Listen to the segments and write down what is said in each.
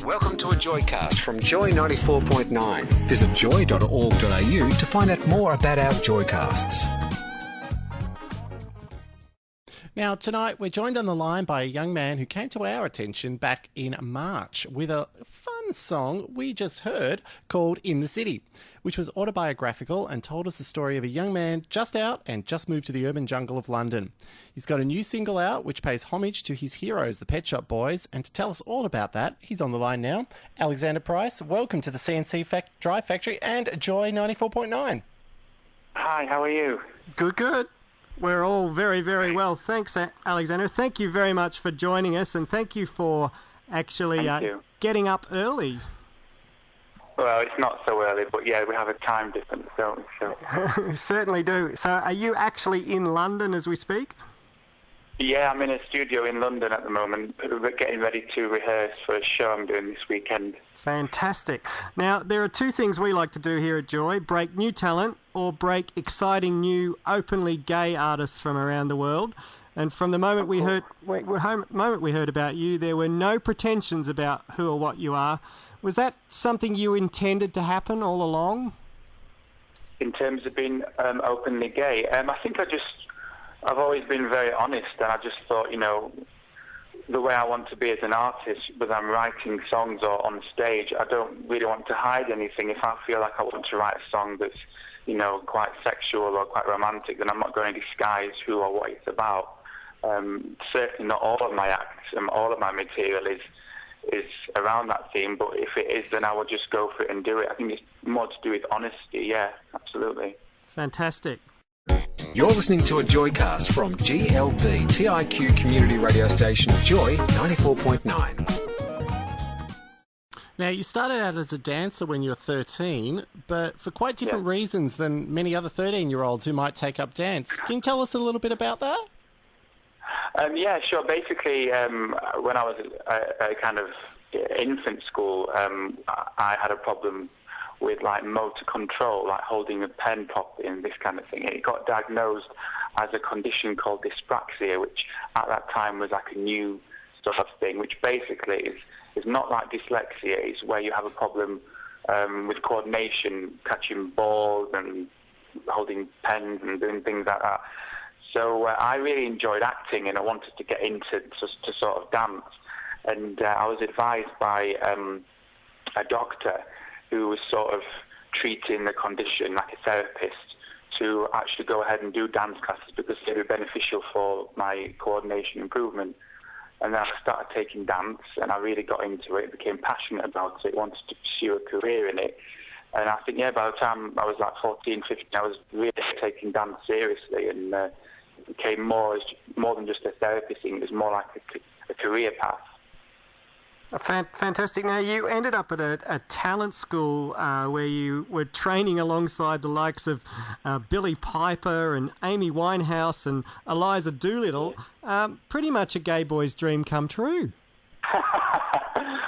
Welcome to a Joycast from Joy 94.9. Visit joy.org.au to find out more about our Joycasts. Now, tonight we're joined on the line by a young man who came to our attention back in March with a fun song we just heard called In the City, which was autobiographical and told us the story of a young man just out and just moved to the urban jungle of London. He's got a new single out which pays homage to his heroes, the Pet Shop Boys, and to tell us all about that, he's on the line now. Alexander Price, welcome to the CNC Drive Factory and Joy 94.9. Hi, how are you? Good. We're all very, very well. Thanks, Alexander. Thank you very much for joining us, and thank you for actually getting up early. Well, it's not so early, but yeah, we have a time difference, so. We certainly do. So are you actually in London as we speak? Yeah, I'm in a studio in London at the moment, getting ready to rehearse for a show I'm doing this weekend. Fantastic. Now, there are two things we like to do here at Joy: break new talent or break exciting new openly gay artists from around the world. And from the moment we heard about you, there were no pretensions about who or what you are. Was that something you intended to happen all along? In terms of being openly gay, I think I've always been very honest, and I just thought, the way I want to be as an artist, whether I'm writing songs or on stage, I don't really want to hide anything. If I feel like I want to write a song that's, quite sexual or quite romantic, then I'm not going to disguise who or what it's about. Certainly not all of my acts and all of my material is around that theme, but if it is, then I will just go for it and do it. I think it's more to do with honesty, yeah, absolutely. Fantastic. You're listening to a Joycast from GLB, TIQ community radio station Joy 94.9. Now, you started out as a dancer when you were 13, but for quite different reasons than many other 13-year-olds who might take up dance. Can you tell us a little bit about that? Yeah, sure. Basically, when I was a kind of infant school, I had a problem with motor control, like holding a pen properly and this kind of thing. It got diagnosed as a condition called dyspraxia, which at that time was like a new sort of thing, which basically is not like dyslexia. It's where you have a problem with coordination, catching balls and holding pens and doing things like that. So I really enjoyed acting, and I wanted to get into to sort of dance. And I was advised by a doctor who was sort of treating the condition like a therapist to actually go ahead and do dance classes because they were beneficial for my coordination improvement. And then I started taking dance, and I really got into it, became passionate about it, wanted to pursue a career in it. And I think, by the time I was like 14, 15, I was really taking dance seriously, and it became more than just a therapy thing. It was more like a career path. Fantastic. Now, you ended up at a talent school where you were training alongside the likes of Billy Piper and Amy Winehouse and Eliza Doolittle. Pretty much a gay boy's dream come true.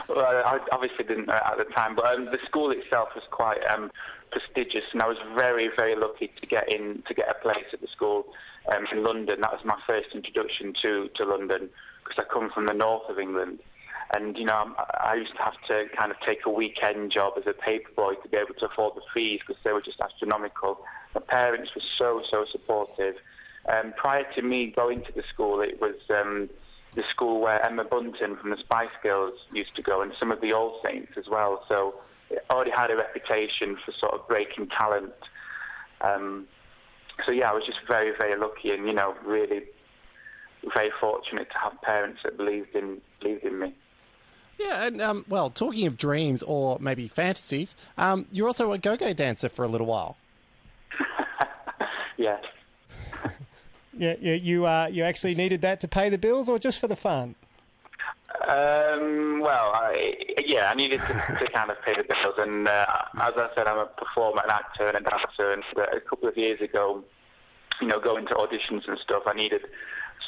Well, I obviously didn't know it at the time, but the school itself was quite prestigious, and I was very, very lucky to get a place at the school in London. That was my first introduction to London, because I come from the north of England. And, I used to have to kind of take a weekend job as a paperboy to be able to afford the fees because they were just astronomical. My parents were so, so supportive. Prior to me going to the school, it was the school where Emma Bunton from the Spice Girls used to go, and some of the All Saints as well. So it already had a reputation for sort of breaking talent. So, yeah, I was just very, very lucky and, really very fortunate to have parents that believed in me. Yeah, and, talking of dreams or maybe fantasies, you're also a go-go dancer for a little while. Yeah. Yeah, you actually needed that to pay the bills or just for the fun? I needed to kind of pay the bills. And as I said, I'm a performer, an actor and a dancer. And a couple of years ago, going to auditions and stuff, I needed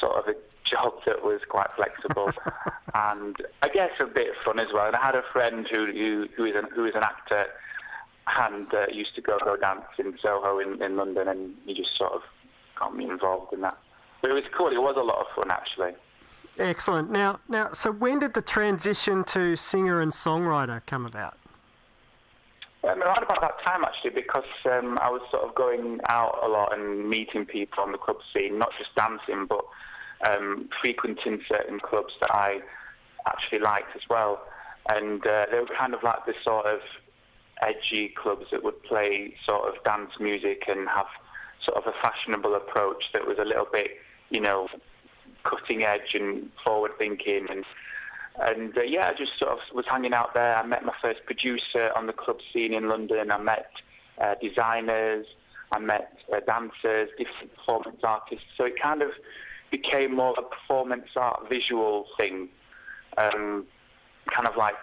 sort of a job that was quite flexible and I guess a bit of fun as well. And I had a friend who is an actor and used to go dance in Soho in London, and he just sort of got me involved in that. But it was cool. It was a lot of fun, actually. Excellent. Now, so when did the transition to singer and songwriter come about? Around about that time, actually, because I was sort of going out a lot and meeting people on the club scene, not just dancing, but frequenting certain clubs that I actually liked as well. And they were kind of like the sort of edgy clubs that would play sort of dance music and have sort of a fashionable approach that was a little bit, cutting edge and forward thinking. And I just sort of was hanging out there. I met my first producer on the club scene in London. I met designers. I met dancers, different performance artists. So it kind of became more of a performance art visual thing, kind of like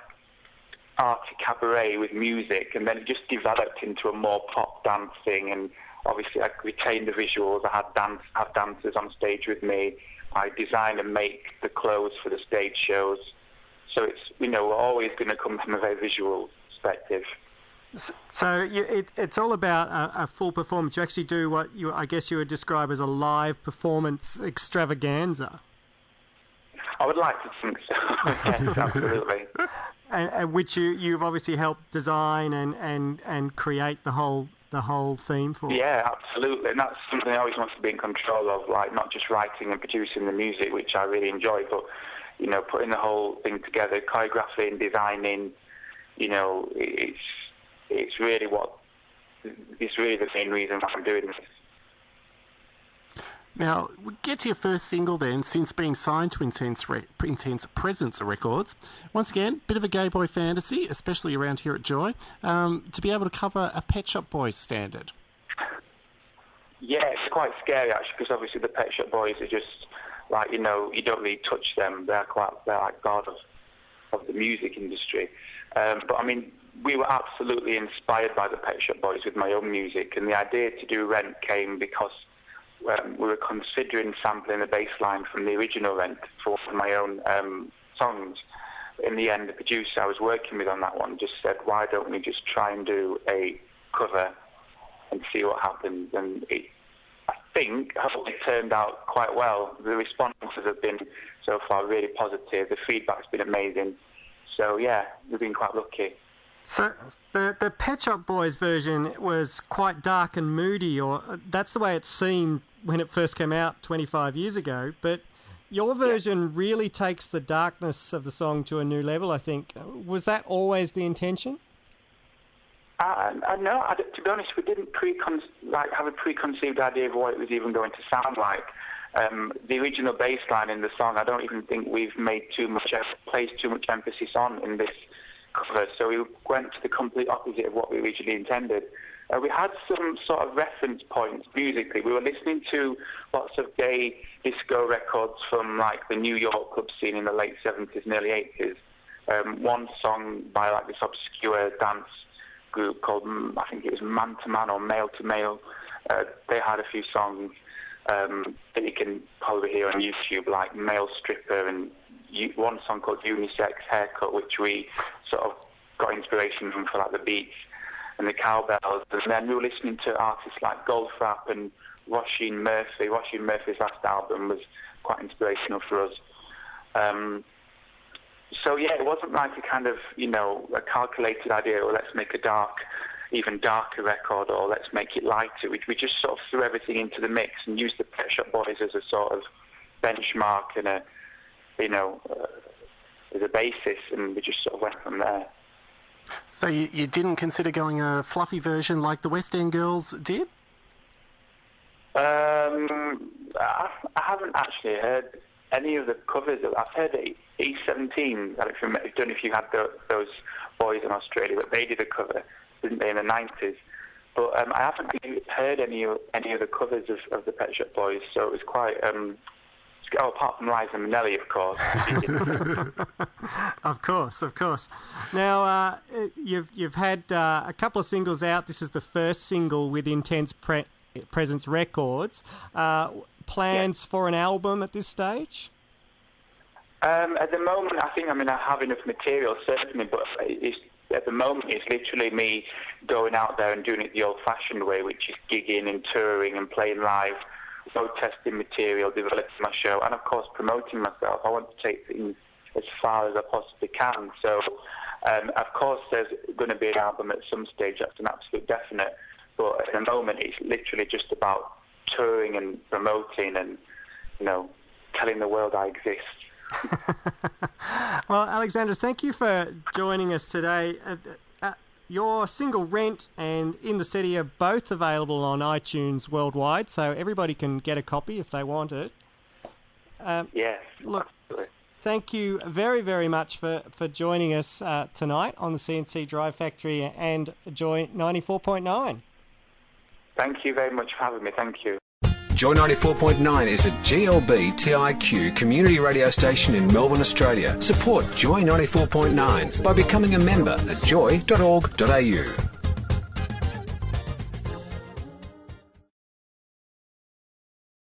arty cabaret with music. And then it just developed into a more pop dance thing. And obviously I retained the visuals. I had dancers on stage with me. I design and make the clothes for the stage shows. So it's, we're always going to come from a very visual perspective. So it's all about a full performance. You actually do what I guess you would describe as a live performance extravaganza. I would like to think so. Yes, absolutely. And which you've obviously helped design and create the whole theme for. Yeah, absolutely. And that's something I always want to be in control of, like not just writing and producing the music, which I really enjoy, but putting the whole thing together, choreographing, designing. It's really the main reason why I'm doing this. Now, we get to your first single then, since being signed to Intense Presence Records. Once again, bit of a gay boy fantasy, especially around here at Joy, to be able to cover a Pet Shop Boys standard. Yeah, it's quite scary actually, because obviously the Pet Shop Boys are just like, you don't really touch them. They're like God of the music industry. But I mean, we were absolutely inspired by the Pet Shop Boys with my own music, and the idea to do Rent came because we were considering sampling the bass line from the original Rent for my own songs. In the end, the producer I was working with on that one just said, why don't we just try and do a cover and see what happens? And I think it turned out quite well. The responses have been so far really positive. The feedback's been amazing. So yeah, we've been quite lucky. So the Pet Shop Boys version was quite dark and moody, or that's the way it seemed when it first came out 25 years ago. But your version really takes the darkness of the song to a new level, I think. Was that always the intention? No, to be honest, we didn't have a preconceived idea of what it was even going to sound like. The original bass line in the song, I don't even think we've placed too much emphasis on in this cover, so we went to the complete opposite of what we originally intended. We had some sort of reference points musically. We were listening to lots of gay disco records from like the New York club scene in the late 70s and early 80s. One song by like this obscure dance group called, I think it was Man to Man or Male to Male. They had a few songs that you can probably hear on YouTube, like Male Stripper, and one song called Unisex Haircut, which we sort of got inspiration from for like the beats and the cowbells. And then we were listening to artists like Goldfrapp and Roisin Murphy. Roisin Murphy's last album was quite inspirational for us. So yeah, it wasn't like a kind of, a calculated idea, or let's make a even darker record, or let's make it lighter. We just sort of threw everything into the mix and used the Pet Shop Boys as a sort of benchmark and as a basis, and we just sort of went from there. So you didn't consider going a fluffy version like the West End Girls did? I haven't actually heard any of the covers. I've heard E17. I don't know if you had those boys in Australia, but they did a cover, didn't they, in the 90s? But I haven't really heard any of the covers of the Pet Shop Boys, so it was quite... apart from Liza Minnelli, of course. Of course. Now, you've had a couple of singles out. This is the first single with Intense Presence Records. Plans for an album at this stage? At the moment, I think I have enough material, certainly, but at the moment it's literally me going out there and doing it the old-fashioned way, which is gigging and touring and playing live road testing material, developing my show, and of course promoting myself. I want to take things as far as I possibly can. So, of course, there's going to be an album at some stage. That's an absolute definite. But at the moment, it's literally just about touring and promoting and, telling the world I exist. Well, Alexander, thank you for joining us today. Your single Rent and In the City are both available on iTunes worldwide, so everybody can get a copy if they want it. Yes, look, absolutely. Thank you very, very much for joining us tonight on the CNC Drive Factory and Joy 94.9. Thank you very much for having me. Thank you. Joy 94.9 is a GLB TIQ community radio station in Melbourne, Australia. Support Joy 94.9 by becoming a member at joy.org.au.